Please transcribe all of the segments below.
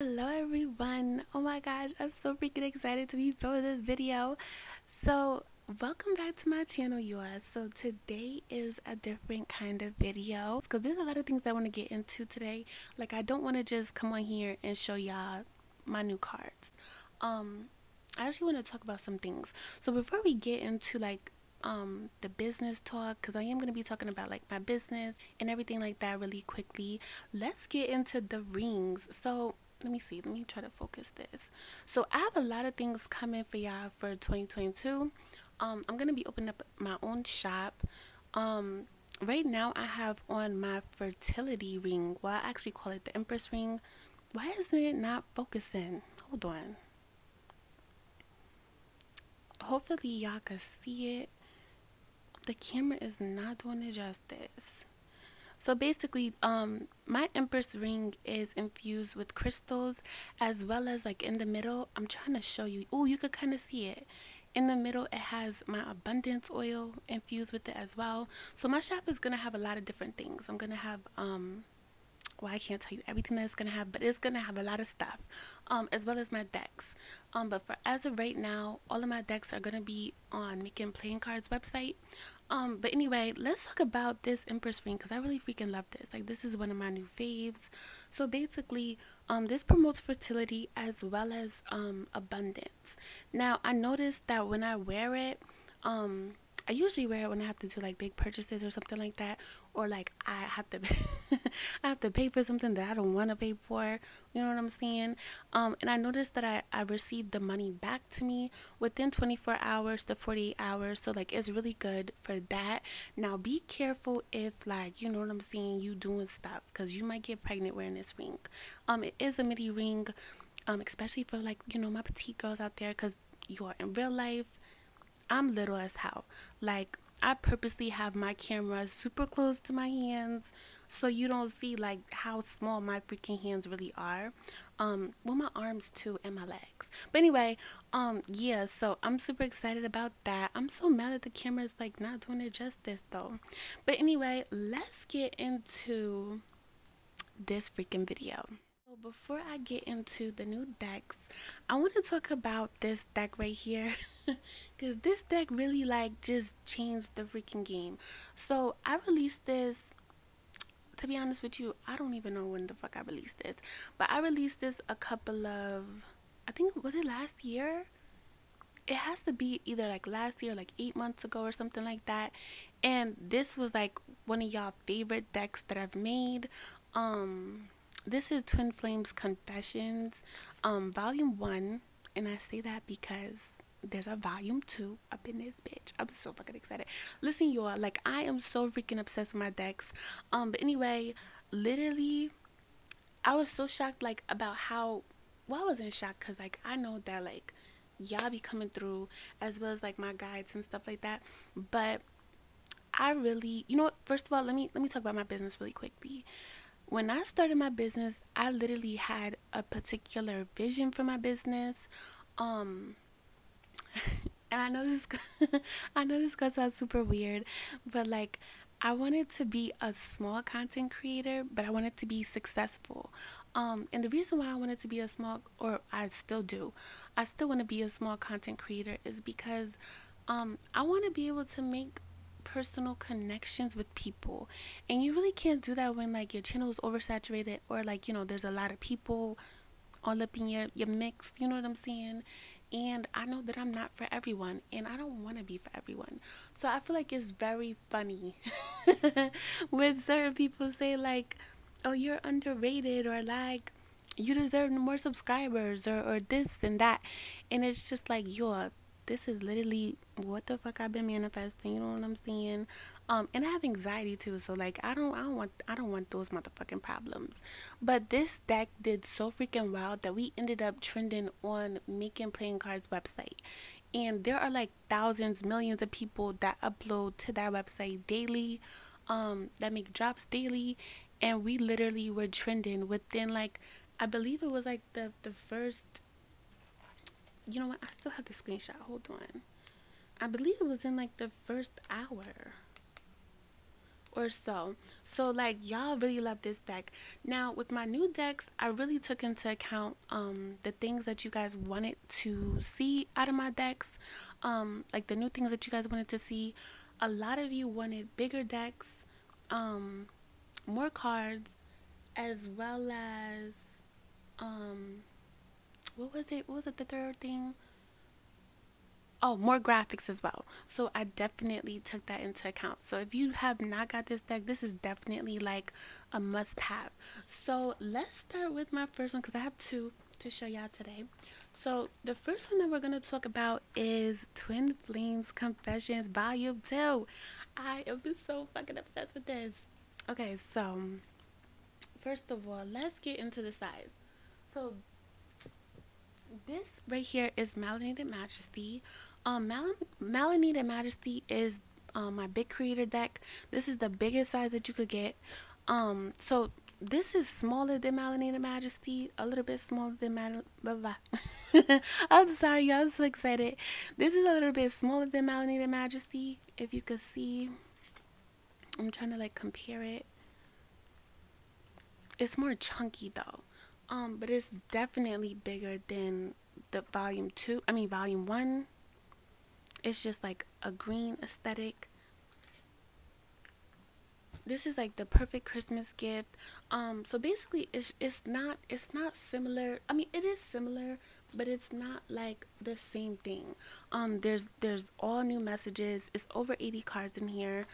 Hello everyone. Oh my gosh, I'm so freaking excited to be filming this video. So welcome back to my channel, you guys. So today is a different kind of video because there's a lot of things I want to get into today. Like, I don't want to just come on here and show y'all my new cards. I actually want to talk about some things. So before we get into the business talk, because I am going to be talking about like my business and everything like that really quickly, let's get into the rings. So let me see, let me try to focus this. So I have a lot of things coming for y'all for 2022. I'm gonna be opening up my own shop. Right now I have on my fertility ring. Well, I actually call it the Empress Ring. Why isn't it not focusing? Hold on. Hopefully y'all can see it. The camera is not doing it justice. So basically, my Empress ring is infused with crystals, as well as like in the middle, I'm trying to show you. Oh, you could kind of see it. In the middle, it has my abundance oil infused with it as well. So my shop is gonna have a lot of different things. I'm gonna have well, I can't tell you everything that it's gonna have, but it's gonna have a lot of stuff, as well as my decks. But for as of right now, all of my decks are gonna be on Making Playing Cards website. But anyway, let's talk about this Empress ring because I really freaking love this. Like, this is one of my new faves. So basically, this promotes fertility as well as abundance. Now, I noticed that when I wear it, I usually wear it when I have to do like big purchases or something like that, or like I have to I have to pay for something that I don't want to pay for. You know what I'm saying? And I noticed that I received the money back to me within 24 hours to 48 hours. So like it's really good for that. Now be careful if, like, you know what I'm saying, you doing stuff because you might get pregnant wearing this ring. It is a midi ring, especially for, like, you know, my petite girls out there, because you are in real life. I'm little as hell. Like, I purposely have my camera super close to my hands so you don't see like how small my freaking hands really are. Well, my arms too and my legs. But anyway, yeah, so I'm super excited about that. I'm so mad that the camera is like not doing it justice though. But anyway, let's get into this freaking video. So before I get into the new decks, I want to talk about this deck right here because this deck really like just changed the freaking game. So I released this, to be honest with you, I don't even know when the fuck I released this, but I released this a couple of, I think, was it last year? It has to be either like last year, like 8 months ago or something like that. And this was like one of y'all favorite decks that I've made. This is Twin Flames Confessions, volume 1, and I say that because there's a volume 2 up in this bitch. I'm so fucking excited. Listen, y'all, like, I am so freaking obsessed with my decks. But anyway, literally, I was so shocked, like, about how, well, I wasn't shocked because, like, I know that, like, y'all be coming through as well as like my guides and stuff like that. But I really, you know what, first of all, let me talk about my business really quickly. When I started my business, I literally had a particular vision for my business. Um and I know this I know this gonna sound super weird, but like, I wanted to be a small content creator, but I wanted to be successful. And the reason why I wanted to be a small, or I still do, I still want to be a small content creator is because I want to be able to make personal connections with people. And you really can't do that when like your channel is oversaturated, or like, you know, there's a lot of people all up in your mix, you know what I'm saying? And I know that I'm not for everyone, and I don't want to be for everyone. So I feel like it's very funny when certain people say like, oh, you're underrated, or like, you deserve more subscribers, or this and that. And it's just like, yo, this is literally what the fuck I've been manifesting, you know what I'm saying? And I have anxiety too, so like, I don't want those motherfucking problems. But this deck did so freaking well that we ended up trending on Making Playing Cards website. And there are like thousands, millions of people that upload to that website daily, that make drops daily, and we literally were trending within like, I believe it was like the first, you know what, I still have the screenshot, hold on. I believe it was in like the first hour. or so. So like y'all really love this deck. Now with my new decks, I really took into account the things that you guys wanted to see out of my decks. Like the new things that you guys wanted to see. A lot of you wanted bigger decks, um, more cards, as well as um what was it? What was it the third thing? Oh, more graphics as well. So I definitely took that into account. So if you have not got this deck, this is definitely like a must have. So let's start with my first one because I have two to show y'all today. So the first one that we're going to talk about is Twin Flames Confessions Volume 2. I am just so fucking obsessed with this. Okay, so first of all, let's get into the size. So this right here is Melanated Majesty. Melanated Majesty is my big creator deck. This is the biggest size that you could get. So this is smaller than Melanated Majesty, a little bit smaller than I'm sorry, y'all. I'm so excited. This is a little bit smaller than Melanated Majesty. If you could see, I'm trying to like compare it. It's more chunky though. But it's definitely bigger than the volume 1. It's just like a green aesthetic. This is like the perfect Christmas gift. So basically it's not similar. I mean, it is similar, but it's not like the same thing. There's all new messages. It's over 80 cards in here.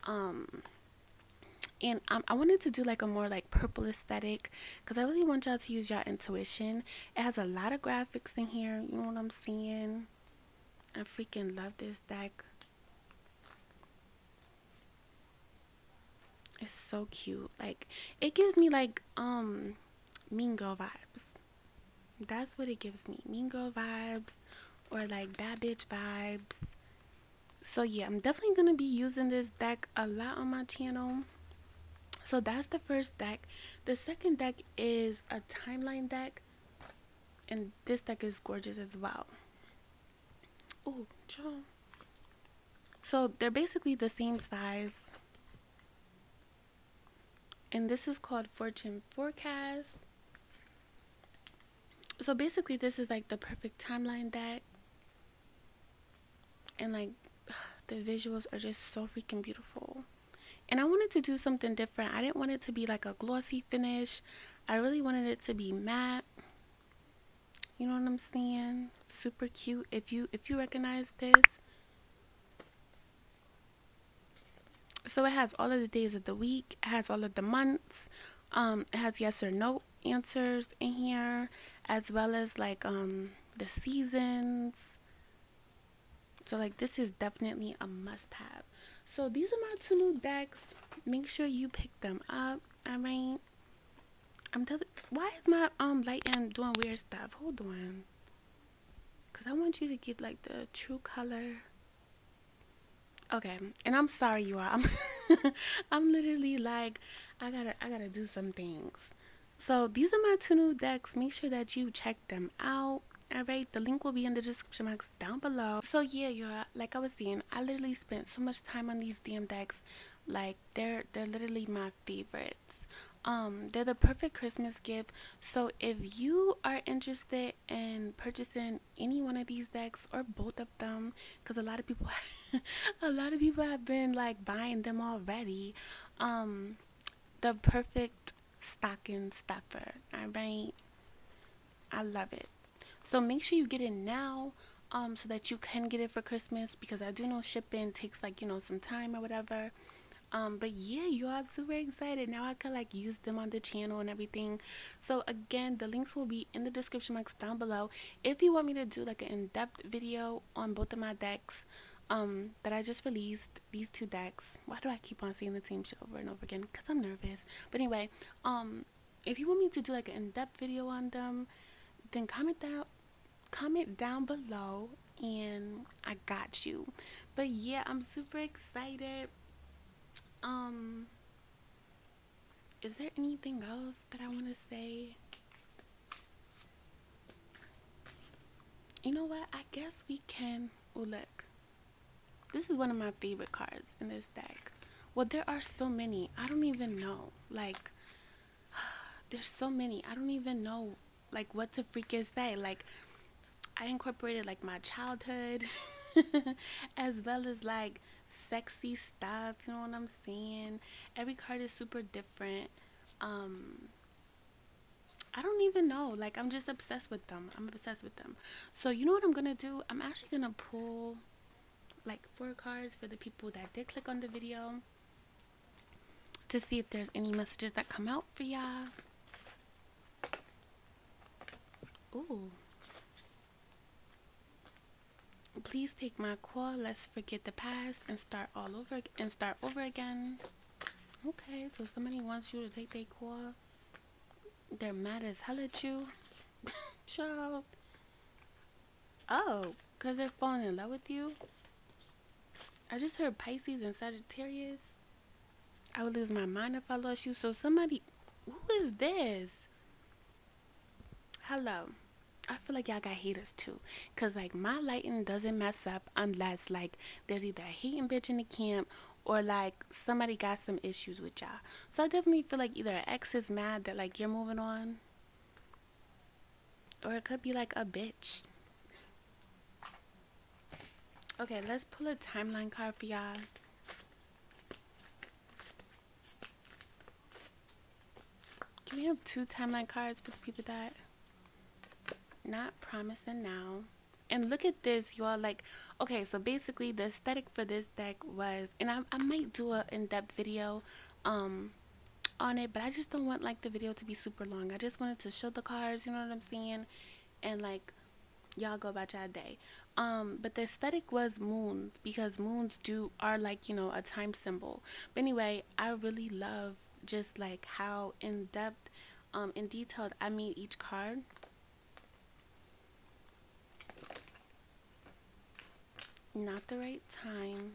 And I wanted to do like a more like purple aesthetic because I really want y'all to use y'all intuition. It has a lot of graphics in here. You know what I'm saying? I freaking love this deck. It's so cute. Like it gives me like Mean Girl vibes. That's what it gives me. Mean Girl vibes or like bad bitch vibes. So yeah, I'm definitely gonna be using this deck a lot on my channel. So that's the first deck. The second deck is a timeline deck. And this deck is gorgeous as well. Oh, John. So they're basically the same size. And this is called Fortune Forecast. So basically this is like the perfect timeline deck. And like the visuals are just so freaking beautiful. And I wanted to do something different. I didn't want it to be like a glossy finish. I really wanted it to be matte. You know what I'm saying? Super cute. If you recognize this. So it has all of the days of the week. It has all of the months. It has yes or no answers in here, as well as like the seasons. So like this is definitely a must-have. So these are my two new decks. Make sure you pick them up. Alright. Why is my light end doing weird stuff? Hold on. Cause I want you to get like the true color. Okay, and I'm sorry you all. I'm literally like I gotta do some things. So these are my two new decks. Make sure that you check them out. Alright, the link will be in the description box down below. So yeah, y'all, like I was saying, I literally spent so much time on these damn decks. Like they're literally my favorites. They're the perfect Christmas gift. So if you are interested in purchasing any one of these decks or both of them, because a lot of people have been like buying them already. The perfect stocking stuffer. Alright, I love it. So make sure you get it now, so that you can get it for Christmas, because I do know shipping takes like, you know, some time or whatever. But yeah, y'all, I'm super excited. Now I can like use them on the channel and everything. So again, the links will be in the description box down below. If you want me to do like an in-depth video on both of my decks, that I just released, these two decks. Why do I keep on saying the same shit over and over again? Because I'm nervous. But anyway, if you want me to do like an in-depth video on them, then comment down below and I got you. But yeah, I'm super excited. Is there anything else that I want to say? You know what? I guess we can. Oh, look. This is one of my favorite cards in this deck. Well, there are so many. I don't even know. Like, there's so many. I don't even know, like, what to freaking say. Like, I incorporated, like, my childhood as well as, like, sexy stuff. You know what I'm saying? Every card is super different. Um, I don't even know. Like, I'm just obsessed with them. I'm obsessed with them. So, you know what I'm gonna do? I'm actually gonna pull like 4 cards for the people that did click on the video to see if there's any messages that come out for y'all. Ooh. Please take my call. Let's forget the past and start all over and start over again. Okay, so somebody wants you to take their call. They're mad as hell at you. Child. Oh, because they're falling in love with you? I just heard Pisces and Sagittarius. I would lose my mind if I lost you. So somebody, who is this? Hello. I feel like y'all got haters too. Because like my lighting doesn't mess up unless like there's either a hating bitch in the camp or like somebody got some issues with y'all. So I definitely feel like either an ex is mad that like you're moving on. Or it could be like a bitch. Okay, let's pull a timeline card for y'all. Can we have 2 timeline cards for the people that not promising now? And look at this, y'all. Like, okay, so basically the aesthetic for this deck was, and I might do a in-depth video on it, but I just don't want like the video to be super long. I just wanted to show the cards, you know what I'm saying, and like y'all go about y'all day. But the aesthetic was moons, because moons are like, you know, a time symbol. But anyway, I really love just like how in depth in detailed I made each card. Not the right time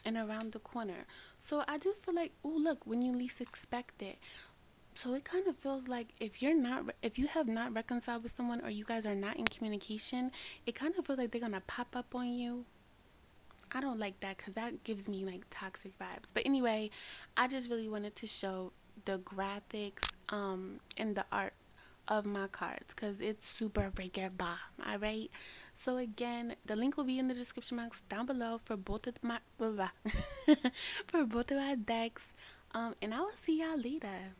and around the corner. So I do feel like, oh look, when you least expect it. So it kind of feels like if you have not reconciled with someone, or you guys are not in communication, it kind of feels like they're gonna pop up on you. I don't like that, because that gives me like toxic vibes. But anyway, I just really wanted to show the graphics and the art of my cards, because it's super freaking bomb. All right, so again, the link will be in the description box down below for both of my for both of my decks, and I will see y'all later.